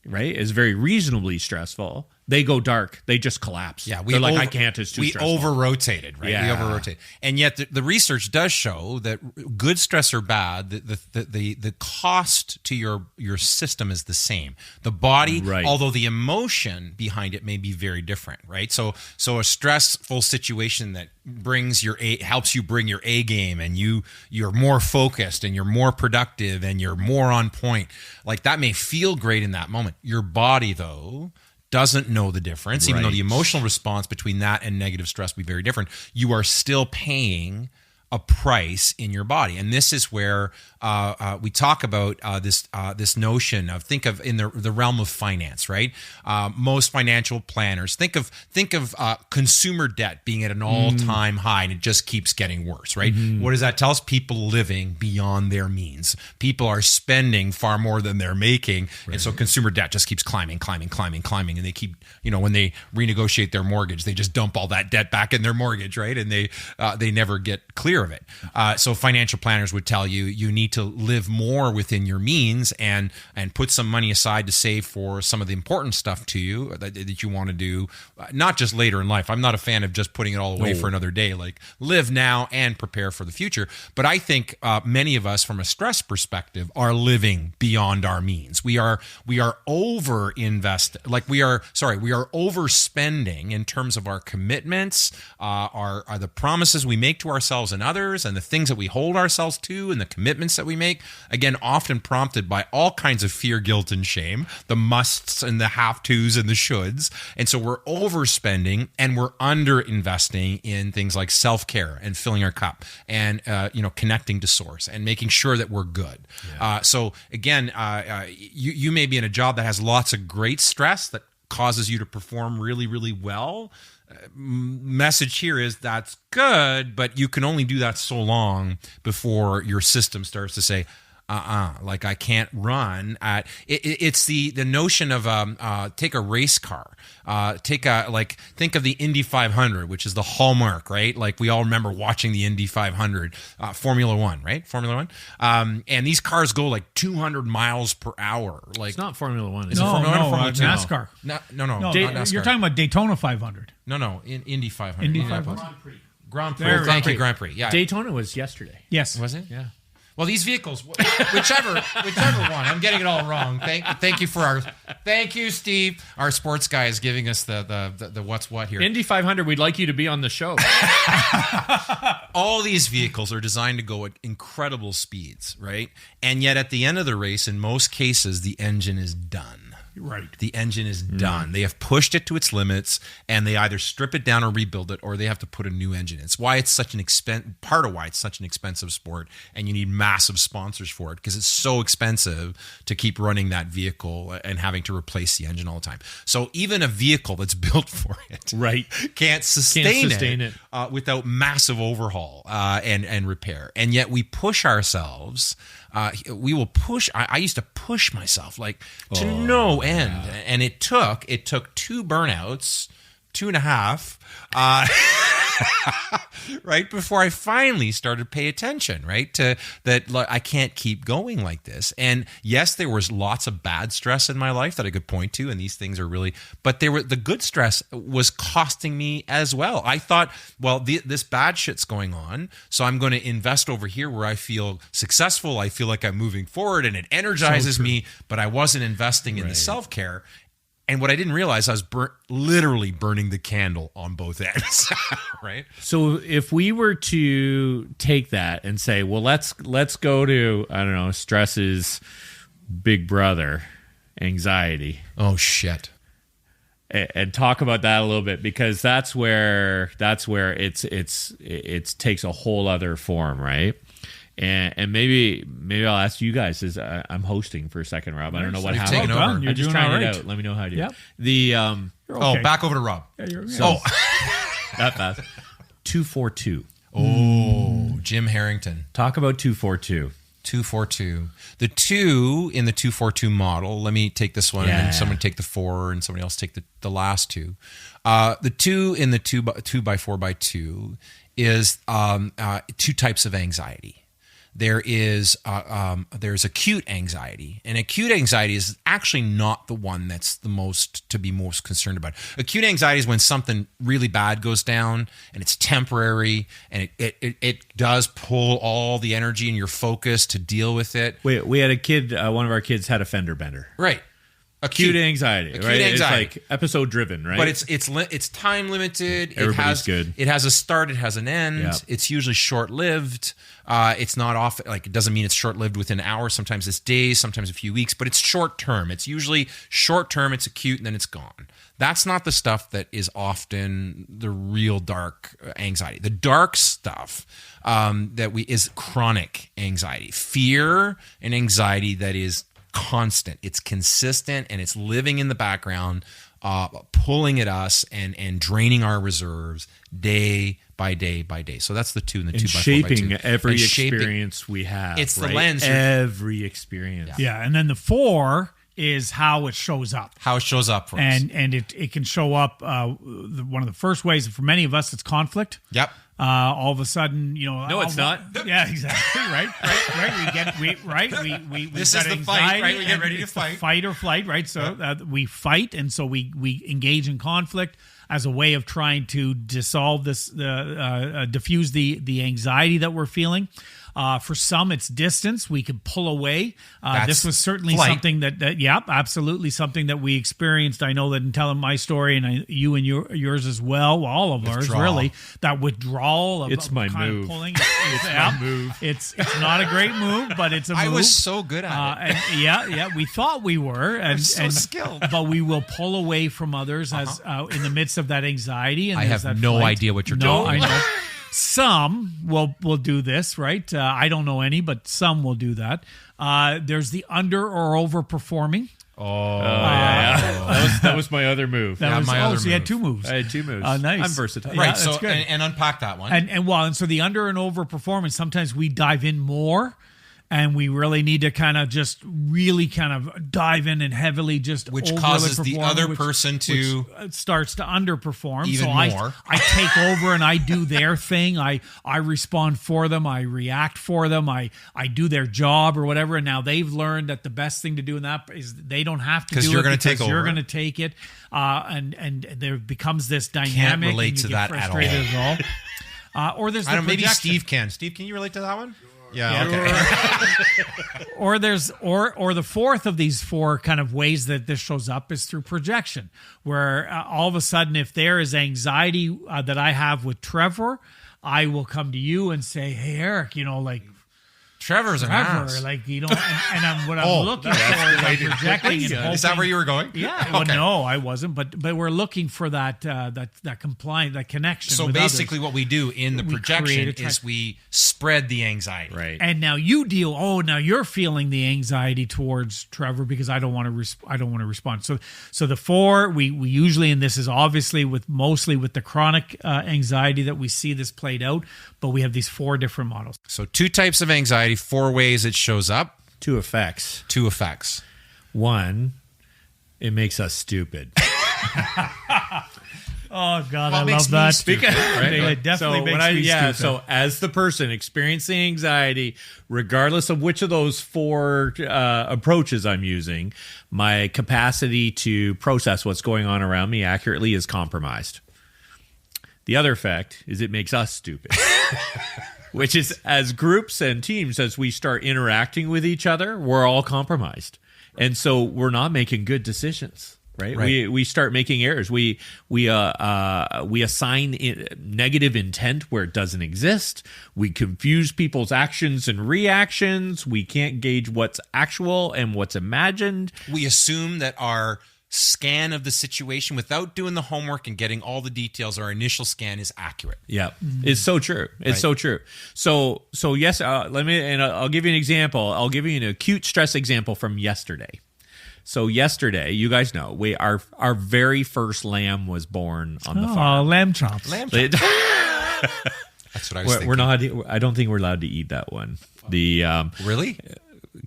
A: right, is very reasonably stressful, they go dark. They just collapse.
C: Yeah,
A: they're like, I can't. It's too stressful.
C: We over-rotated, right?
A: Yeah.
C: We over-rotate. And yet the research does show that good stress or bad, the cost to your system is the same. The body, although the emotion behind it may be very different, right? So a stressful situation that helps you bring your A game, and you're more focused and you're more productive and you're more on point. Like, that may feel great in that moment. Your body, though, doesn't know the difference, even though the emotional response between that and negative stress will be very different. You are still paying a price in your body. And this is where we talk about this notion of, think of in the realm of finance, right? Most financial planners think of consumer debt being at an all-time high, and it just keeps getting worse, right? What does that tell us? People living beyond their means. People are spending far more than they're making, and so consumer debt just keeps climbing, and they keep, when they renegotiate their mortgage, they just dump all that debt back in their mortgage, right? And they never get clear of it. So financial planners would tell you need to live more within your means and put some money aside to save for some of the important stuff to you that you want to do, not just later in life. I'm not a fan of just putting it all away for another day. Like, live now and prepare for the future. But I think many of us, from a stress perspective, are living beyond our means. We are over invested, like we are overspending in terms of our commitments, are the promises we make to ourselves and others, and the things that we hold ourselves to, and the commitments that we make, again, often prompted by all kinds of fear, guilt, and shame, the musts and the have-tos and the shoulds. And so we're overspending and we're under-investing in things like self-care and filling our cup and, connecting to source and making sure that we're good. Yeah. So again, you may be in a job that has lots of great stress that causes you to perform really, really well. Message here is that's good, but you can only do that so long before your system starts to say, like, I can't run at it. It's the notion of take a race car, think of the Indy 500, which is the hallmark, right? Like, we all remember watching the Indy 500, Formula One, right? Formula One, and these cars go like 200 miles per hour. Like,
A: it's not Formula One.
B: Is it Formula One or Formula 2? NASCAR.
C: No,
B: not
C: NASCAR.
B: You're talking about Daytona 500.
C: No, Indy 500.
B: Indy 500.
C: Grand Prix. Thank you, Grand Prix. Yeah,
A: Daytona was yesterday.
B: Yes,
C: was it?
A: Yeah.
C: Well, these vehicles, whichever one, I'm getting it all wrong. Thank you, Steve, our sports guy, is giving us the what's what here.
A: Indy 500, we'd like you to be on the show.
C: All these vehicles are designed to go at incredible speeds, right? And yet, at the end of the race, in most cases, the engine is done.
B: Right.
C: The engine is done. They have pushed it to its limits, and they either strip it down or rebuild it, or they have to put a new engine in. It's why it's such an part of why it's such an expensive sport, and you need massive sponsors for it, because it's so expensive to keep running that vehicle and having to replace the engine all the time. So even a vehicle that's built for it can't sustain it. Without massive overhaul and repair. And yet we push ourselves. We will push. I used to push myself to no end, and it took 2 burnouts, 2.5, right before I finally started to pay attention, right, to that. Like, I can't keep going like this. And yes, there was lots of bad stress in my life that I could point to, and these things are really, but the good stress was costing me as well. I thought, well, this bad shit's going on, so I'm going to invest over here where I feel successful. I feel like I'm moving forward, and it energizes me, but I wasn't investing in the self-care. And what I didn't realize, I was literally burning the candle on both ends, right?
A: So if we were to take that and say, well, let's go to, I don't know, stress's big brother, anxiety.
C: Oh, shit.
A: And talk about that a little bit, because that's where it takes a whole other form, right? And maybe I'll ask you guys, as I'm hosting for a second, Rob. I don't know what happened.
B: You're
A: I'm just
B: doing
A: trying
B: it
A: out. Let me know how I do.
B: Yep.
A: Okay.
C: Back over to Rob.
B: Yeah,
A: that fast. 242.
C: Oh, Jim Harrington.
A: Talk about 242.
C: 242. The 2 in the 242 model. Let me take this one, and then someone take the 4, and somebody else take the last 2. The 2 in the 2 by 4 by 2 is 2 types of anxiety. there's acute anxiety, and acute anxiety is actually not the one that's the most to be most concerned about. Acute anxiety is when something really bad goes down and it's temporary, and it does pull all the energy and your focus to deal with it.
A: We had a kid. One of our kids had a fender bender.
C: Right.
A: Acute anxiety,
C: acute
A: right?
C: anxiety.
A: It's like episode driven, right?
C: But it's time limited.
A: Everybody's good.
C: It has a start. It has an end.
A: Yep.
C: It's usually short lived. It's not often like it doesn't mean it's short lived within hours. Sometimes it's days. Sometimes a few weeks. But it's short term. It's usually short term. It's acute, and then it's gone. That's not the stuff that is often the real dark anxiety. The dark stuff is chronic anxiety, fear, and anxiety that is constant. It's consistent, and it's living in the background, pulling at us and draining our reserves day by day by day. So that's the 2 and the 2 by 4 by 2.
A: Shaping every experience we have.
C: It's
A: right?
C: the lens.
A: Every experience.
B: Yeah, and then the 4 is how it shows up.
C: How it shows up for us.
B: And it can show up, one of the first ways, for many of us, it's conflict.
C: Yep.
B: All of a sudden,
A: No, it's not.
B: Yeah, exactly. Right.
C: This is the fight, right? We get ready to fight.
B: Fight or flight, right? So we fight, and so we engage in conflict as a way of trying to dissolve this, diffuse the anxiety that we're feeling. For some, it's distance. We can pull away. This was certainly something that, absolutely something that we experienced. I know that in telling my story, and you and yours as well, all of ours really, that withdrawal of
A: It's my
B: kind
A: move.
B: of pulling. It's my move. It's not a great move, but it's a move.
C: I was so good at it.
B: And we thought we were, and
C: so skilled.
B: But we will pull away from others as in the midst of that anxiety. And
C: I have
B: that
C: no
B: flight.
C: idea what you're
B: No,
C: talking
B: I
C: about.
B: know. Some will do this, right? I don't know any, but some will do that. There's the under or overperforming.
A: That was my other move.
B: So you had 2 moves.
A: I had 2 moves.
B: Nice.
A: I'm versatile.
B: Yeah,
C: Right.
B: that's
C: So
B: good.
C: and unpack that one.
B: And so the under and over performance, sometimes we dive in more, and we really need to kind of dive in and heavily just
C: Which
B: overly
C: causes the
B: perform,
C: other
B: which-
C: person to
B: which starts to underperform.
C: even
B: so
C: more.
B: I take over and I do their thing. I respond for them. I react for them. I do their job or whatever. And now they've learned that the best thing to do in that is they don't have to do it
C: you're gonna take
B: because you're
C: over.
B: going to take it. And there becomes this dynamic.
C: Can't relate
B: and you
C: to
B: get
C: that at
B: frustrated as well. Or there's the
C: I don't know, maybe
B: projection.
C: Steve can. Steve, can you relate to that one? Yeah. Okay.
B: Or there's or the fourth of these 4 kind of ways that this shows up is through projection, where all of a sudden, if there is anxiety that I have with Trevor, I will come to you and say, "Hey, Eric,
C: Trevor's an ass.
B: I'm what I'm looking for is I'm projecting and hoping.
C: Is that where you were going?
B: Yeah. Well, no, I wasn't. But we're looking for that compliance, that connection.
C: So
B: with
C: basically,
B: others.
C: what we do in the
B: We
C: projection
B: create a
C: is we spread the anxiety.
A: Right.
B: And now you deal. Oh, now you're feeling the anxiety towards Trevor because I don't want to. I don't want to respond. So the 4 we usually, and this is obviously mostly with the chronic anxiety that we see this played out. But we have these 4 different models.
C: So 2 types of anxiety, 4 ways it shows up.
A: 2 effects.
C: 2 effects.
A: 1, it makes us stupid.
B: Oh God,
C: Well,
B: I
C: it makes
B: love
C: me
B: that.
C: stupid, right?
B: It definitely
A: So
B: makes
A: when
B: me stupid.
A: So as the person experiencing anxiety, regardless of which of those 4 approaches I'm using, my capacity to process what's going on around me accurately is compromised. The other effect is it makes us stupid. Which is, as groups and teams, as we start interacting with each other, we're all compromised. And so we're not making good decisions. Right? We start making errors. We assign negative intent where it doesn't exist. We confuse people's actions and reactions. We can't gauge what's actual and what's imagined.
C: We assume that our scan of the situation, without doing the homework and getting all the details, our initial scan is accurate.
A: Yeah, it's so true. It's so true. So yes, I'll give you an example. I'll give you an acute stress example from yesterday. So yesterday, you guys know, our very first lamb was born on the farm.
B: Lamb chops.
C: That's what I was thinking.
A: We're not. I don't think we're allowed to eat that one.
C: Really?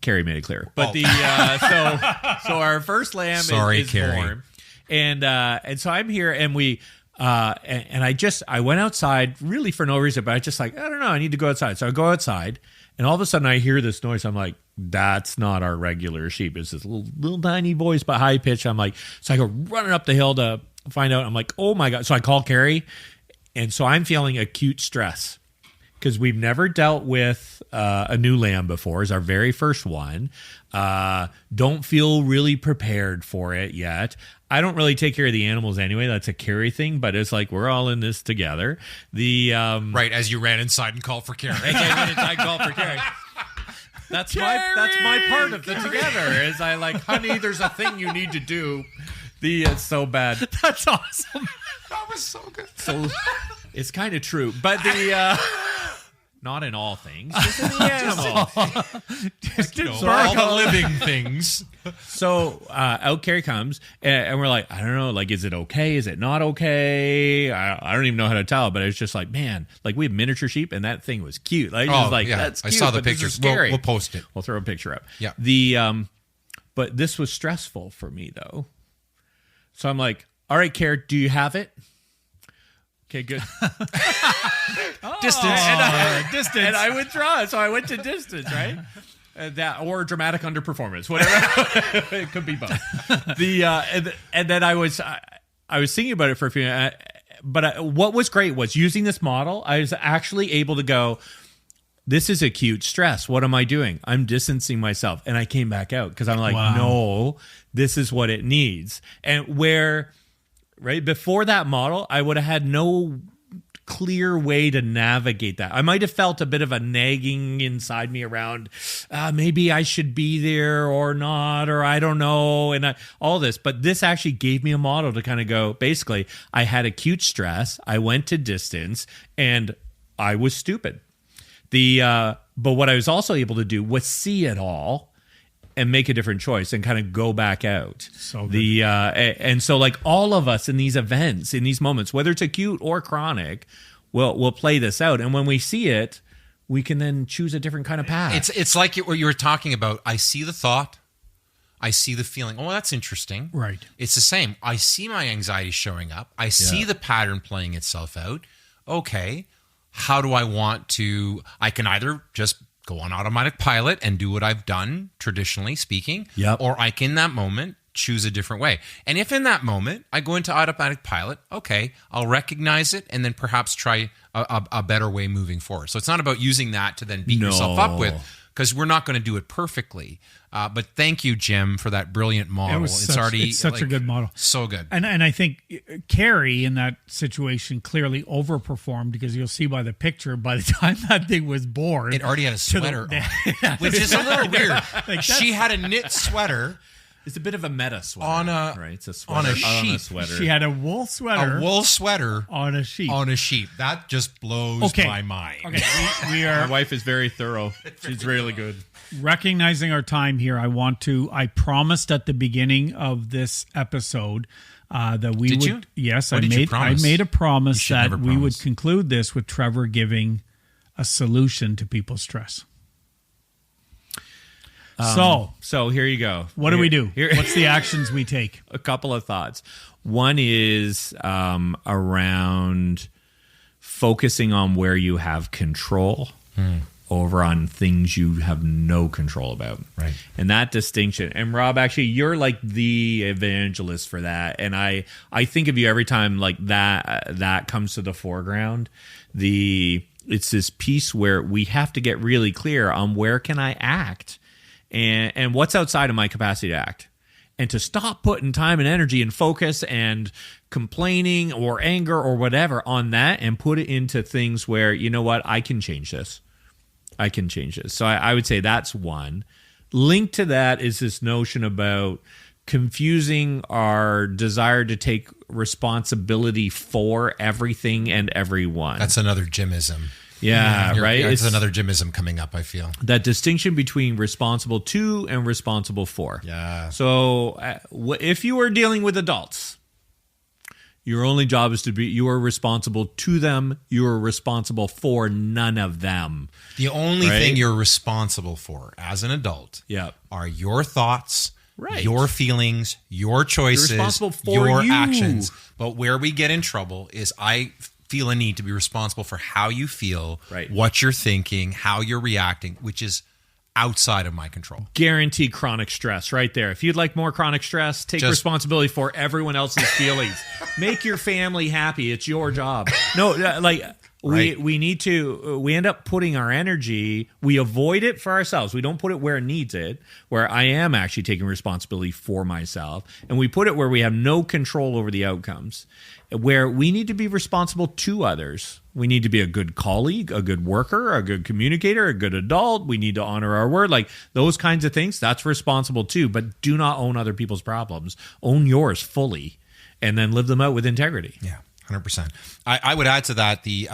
A: Carrie made it clear. But so our first lamb is
C: Carrie.
A: born, and so I'm here, and we And I went outside really for no reason, but I just like, I don't know, I need to go outside. So I go outside, and all of a sudden I hear this noise. I'm like, that's not our regular sheep. It's this little tiny voice, but high pitch. I'm like, so I go running up the hill to find out. I'm like, oh my God. So I call Carrie, and so I'm feeling acute stress because we've never dealt with a new lamb before. It's our very first one. Don't feel really prepared for it yet. I don't really take care of the animals anyway. That's a Carrie thing, but it's like we're all in this together.
C: Right, as you ran inside and called for Carrie.
A: I called for Carrie. That's my part of the together. Is I like, honey, there's a thing you need to do. It's so bad.
B: That's awesome.
C: That was so good.
A: So it's kind of true, but not in all things, just in the animals.
B: Just
C: all the living things.
A: So out Carrie comes, and we're like, I don't know, like, is it okay? Is it not okay? I don't even know how to tell, but it's just like, man, like we have miniature sheep, and that thing was cute. Like, just like that's cute.
C: I saw the
A: but this
C: pictures.
A: is scary.
C: We'll post it.
A: We'll throw a picture up.
C: Yeah.
A: But this was stressful for me though. So I'm like, all right, Carrie, do you have it? Okay, good.
C: Distance.
B: Distance.
A: And I withdraw. So I went to distance, right? That or dramatic underperformance, whatever. It could be both. And then I was thinking about it for a few minutes. But what was great was using this model, I was actually able to go, this is acute stress. What am I doing? I'm distancing myself. And I came back out because I'm like, no, this is what it needs. And where... Right before that model, I would have had no clear way to navigate that. I might have felt a bit of a nagging inside me around maybe I should be there or not, or I don't know, and all this. But this actually gave me a model to kind of go, basically, I had acute stress, I went to distance, and I was stupid. But what I was also able to do was see it all and make a different choice and kind of go back out.
B: So good.
A: And so like all of us in these events, in these moments, whether it's acute or chronic, we'll play this out. And when we see it, we can then choose a different kind of path.
C: It's like what you were talking about. I see the thought. I see the feeling. Oh, that's interesting.
B: Right.
C: It's the same. I see my anxiety showing up. I see the pattern playing itself out. Okay. How do I want to... I can either just go on automatic pilot and do what I've done, traditionally speaking, or I can, in that moment, choose a different way. And if in that moment I go into automatic pilot, okay, I'll recognize it and then perhaps try a better way moving forward. So it's not about using that to then beat yourself up with, because we're not going to do it perfectly. But thank you, Jim, for that brilliant model.
B: It's such a good model.
C: So good.
B: And I think Carrie in that situation clearly overperformed, because you'll see by the picture, by the time that thing was born,
C: it already had a sweater on, which is a little weird. Like she had a knit sweater.
A: It's a bit of a meta sweater.
C: Right?
A: It's a sweater.
C: On a sheep.
A: On a sweater.
B: She had a wool sweater.
C: A wool sweater.
B: On a sheep.
C: On a sheep. That just blows my mind.
B: Okay, we are...
A: My wife is very thorough. She's really good.
B: Recognizing our time here, I promised at the beginning of this episode that we
C: Did
B: would...
C: you?
B: Yes,
C: What did you
B: I
C: promise?
B: made a promise that
C: never
B: we would
C: promise.
B: conclude this with Trevor giving a solution to people's stress.
A: So here you go.
B: What do we do? What's the actions we take?
A: A couple of thoughts. One is around focusing on where you have control over on things you have no control about.
C: Right.
A: And that distinction. And Rob, actually, you're like the evangelist for that. And I think of you every time like that comes to the foreground. It's this piece where we have to get really clear on where can I act and what's outside of my capacity to act, and to stop putting time and energy and focus and complaining or anger or whatever on that, and put it into things where, you know what, I can change this. I can change this. So I would say that's one. Linked to that is this notion about confusing our desire to take responsibility for everything and everyone.
C: That's another Jimism.
A: Yeah, right?
C: It's another Jimism coming up, I feel.
A: That distinction between responsible to and responsible for.
C: Yeah.
A: So if you are dealing with adults, your only job is you are responsible to them. You are responsible for none of them.
C: The only thing you're responsible for as an adult
A: Yeah.
C: are your thoughts,
A: Right.
C: Your feelings, your choices,
A: You're responsible for
C: your
A: you.
C: actions. But where we get in trouble is I feel a need to be responsible for how you feel,
A: Right.
C: what you're thinking, how you're reacting, which is outside of my control.
A: Guaranteed chronic stress right there. If you'd like more chronic stress, take responsibility for everyone else's feelings. Make your family happy. It's your job. No, like
C: Right.
A: we need to, we end up putting our energy, we avoid it for ourselves. We don't put it where it needs it, where I am actually taking responsibility for myself. And we put it where we have no control over the outcomes, where we need to be responsible to others. We need to be a good colleague, a good worker, a good communicator, a good adult. We need to honor our word. Like those kinds of things, that's responsible too. But do not own other people's problems. Own yours fully and then live them out with integrity.
C: Yeah, 100%. I would add to that the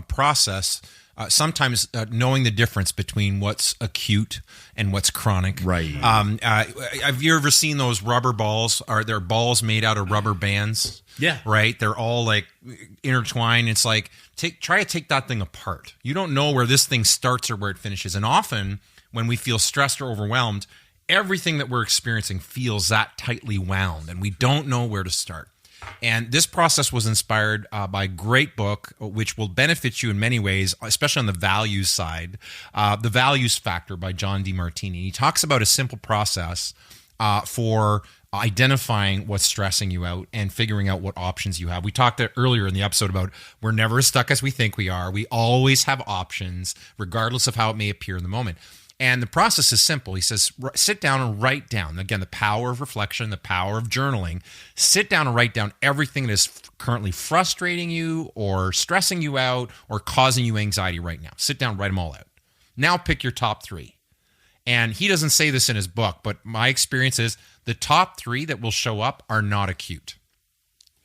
C: process, sometimes knowing the difference between what's acute and what's chronic.
A: Right.
C: Have you ever seen those rubber balls? Are there balls made out of rubber bands?
A: Yeah.
C: Right? They're all like intertwined. It's like, try to take that thing apart. You don't know where this thing starts or where it finishes. And often when we feel stressed or overwhelmed, everything that we're experiencing feels that tightly wound and we don't know where to start. And this process was inspired by a great book, which will benefit you in many ways, especially on the values side, The Values Factor by John DeMartini. He talks about a simple process for identifying what's stressing you out and figuring out what options you have. We talked earlier in the episode about we're never as stuck as we think we are. We always have options, regardless of how it may appear in the moment. And the process is simple. He says, sit down and write down. Again, the power of reflection, the power of journaling. Sit down and write down everything that is currently frustrating you or stressing you out or causing you anxiety right now. Sit down, write them all out. Now pick your top 3. And he doesn't say this in his book, but my experience is the top 3 that will show up are not acute.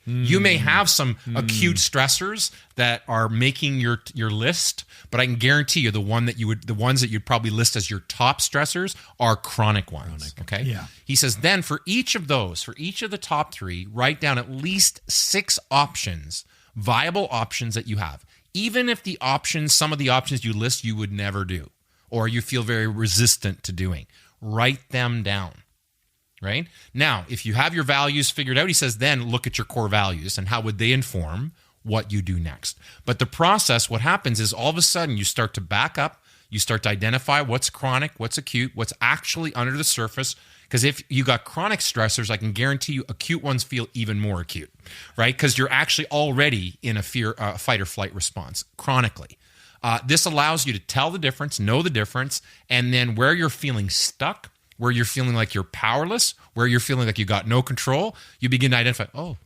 C: You may have some acute stressors that are making your list, but I can guarantee you the ones that you'd probably list as your top stressors are chronic ones. Okay.
B: Yeah.
C: He says, then for each of the top 3, write down at least 6 options, viable options that you have. Even if some of the options you list you would never do, or you feel very resistant to doing, write them down. Right? Now, if you have your values figured out, he says, then look at your core values and how would they inform what you do next. But the process, what happens is all of a sudden you start to back up, you start to identify what's chronic, what's acute, what's actually under the surface. Because if you got chronic stressors, I can guarantee you acute ones feel even more acute, right? Because you're actually already in a fight or flight response chronically. This allows you to tell the difference, know the difference, and then where you're feeling stuck, where you're feeling like you're powerless, where you're feeling like you got no control, you begin to identify, oh,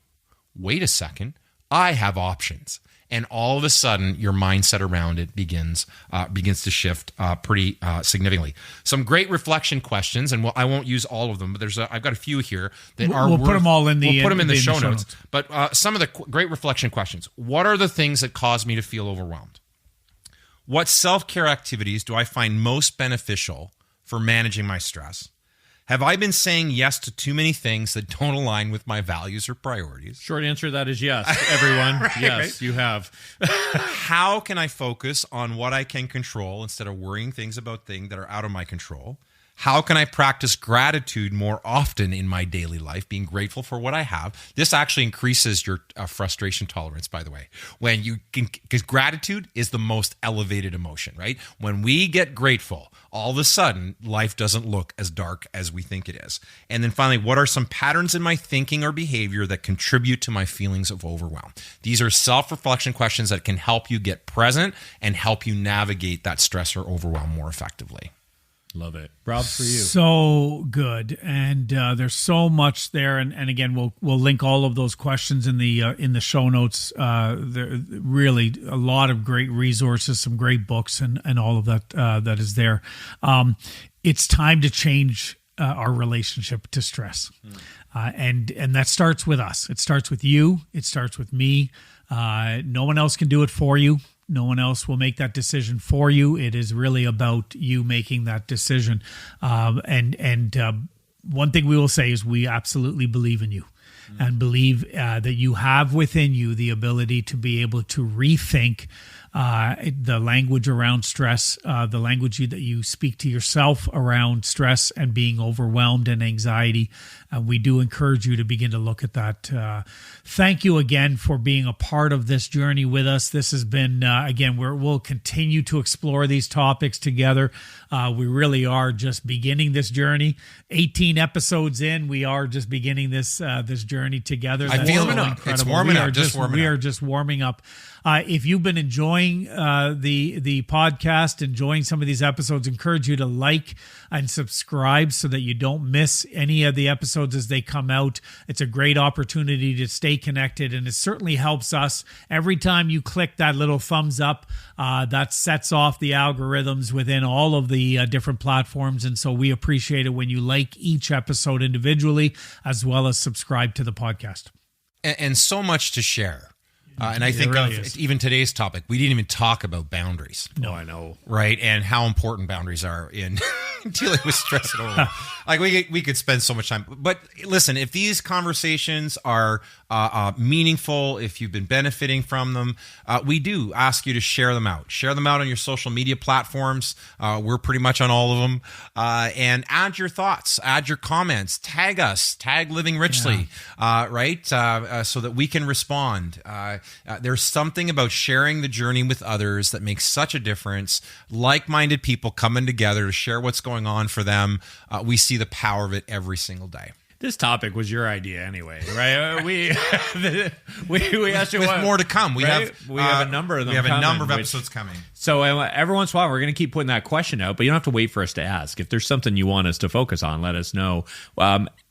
C: wait a second, I have options. And all of a sudden, your mindset around it begins to shift pretty significantly. Some great reflection questions, and I won't use all of them, but I've got a few here that
B: we'll put them all in the
C: we'll put them in the show notes. But some of the great reflection questions. What are the things that cause me to feel overwhelmed? What self-care activities do I find most beneficial for managing my stress? Have I been saying yes to too many things that don't align with my values or priorities?
A: Short answer to that is yes, everyone.
C: Right,
A: yes,
C: right.
A: you have.
C: How can I focus on what I can control instead of worrying about things that are out of my control? How can I practice gratitude more often in my daily life, being grateful for what I have? This actually increases your frustration tolerance, by the way. Because gratitude is the most elevated emotion, right? When we get grateful, all of a sudden, life doesn't look as dark as we think it is. And then finally, what are some patterns in my thinking or behavior that contribute to my feelings of overwhelm? These are self-reflection questions that can help you get present and help you navigate that stress or overwhelm more effectively.
A: Love it. Rob, for you.
B: So good, and there's so much there, and again, we'll link all of those questions in the show notes. There really a lot of great resources, some great books, and all of that that is there. It's time to change our relationship to stress, and that starts with us. It starts with you. It starts with me. No one else can do it for you. No one else will make that decision for you. It is really about you making that decision. And one thing we will say is we absolutely believe in you and believe that you have within you the ability to be able to rethink the language around stress, the language that you speak to yourself around stress and being overwhelmed and anxiety. We do encourage you to begin to look at that. Thank you again for being a part of this journey with us. This has been, again, we'll continue to explore these topics together. We really are just beginning this journey. 18 episodes in, we are just beginning this journey together.
C: I feel it's warming up.
B: We are just warming up. If you've been enjoying the podcast, enjoying some of these episodes, encourage you to like and subscribe so that you don't miss any of the episodes as they come out. It's a great opportunity to stay connected, and it certainly helps us. Every time you click that little thumbs up, that sets off the algorithms within all of the different platforms, and so we appreciate it when you like each episode individually as well as subscribe to the podcast.
C: And so much to share. And I think really of even today's topic, we didn't even talk about boundaries.
A: No, I know.
C: Right? And how important boundaries are in dealing with stress and overwhelm. Like we could spend so much time. But listen, if these conversations are meaningful, if you've been benefiting from them, we do ask you to share them out. Share them out on your social media platforms. We're pretty much on all of them. And add your thoughts, add your comments, tag us, tag Living Richly, right? So that we can respond. There's something about sharing the journey with others that makes such a difference. Like-minded people coming together to share what's going on for them. We see the power of it every single day.
A: This topic was your idea anyway, right? we asked you
C: with more to come. We have
A: a number of them.
C: We have a number of episodes coming.
A: So every once in a while, we're going to keep putting that question out, but you don't have to wait for us to ask. If there's something you want us to focus on, let us know.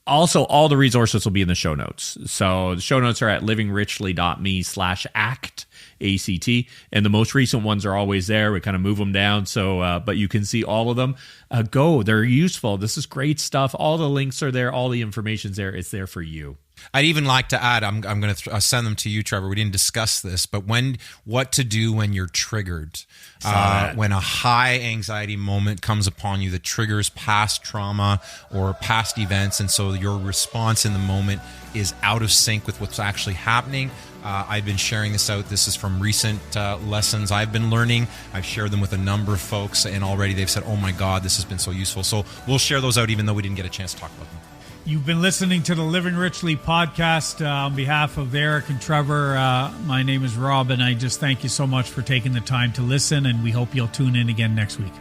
A: Also, all the resources will be in the show notes. So the show notes are at livingrichley.me/ACT, ACT, and the most recent ones are always there. We kind of move them down, so but you can see all of them. They're useful. This is great stuff. All the links are there. All the information's there. It's there for you.
C: I'd even like to add, I'm going to send them to you, Trevor. We didn't discuss this, but what to do when you're triggered, when a high anxiety moment comes upon you that triggers past trauma or past events, and so your response in the moment is out of sync with what's actually happening. I've been sharing this out. This is from recent lessons I've been learning. I've shared them with a number of folks, and already they've said, oh my God, this has been so useful. So we'll share those out even though we didn't get a chance to talk about them.
B: You've been listening to the Living Richly podcast. On behalf of Eric and Trevor, my name is Rob, and I just thank you so much for taking the time to listen, and we hope you'll tune in again next week.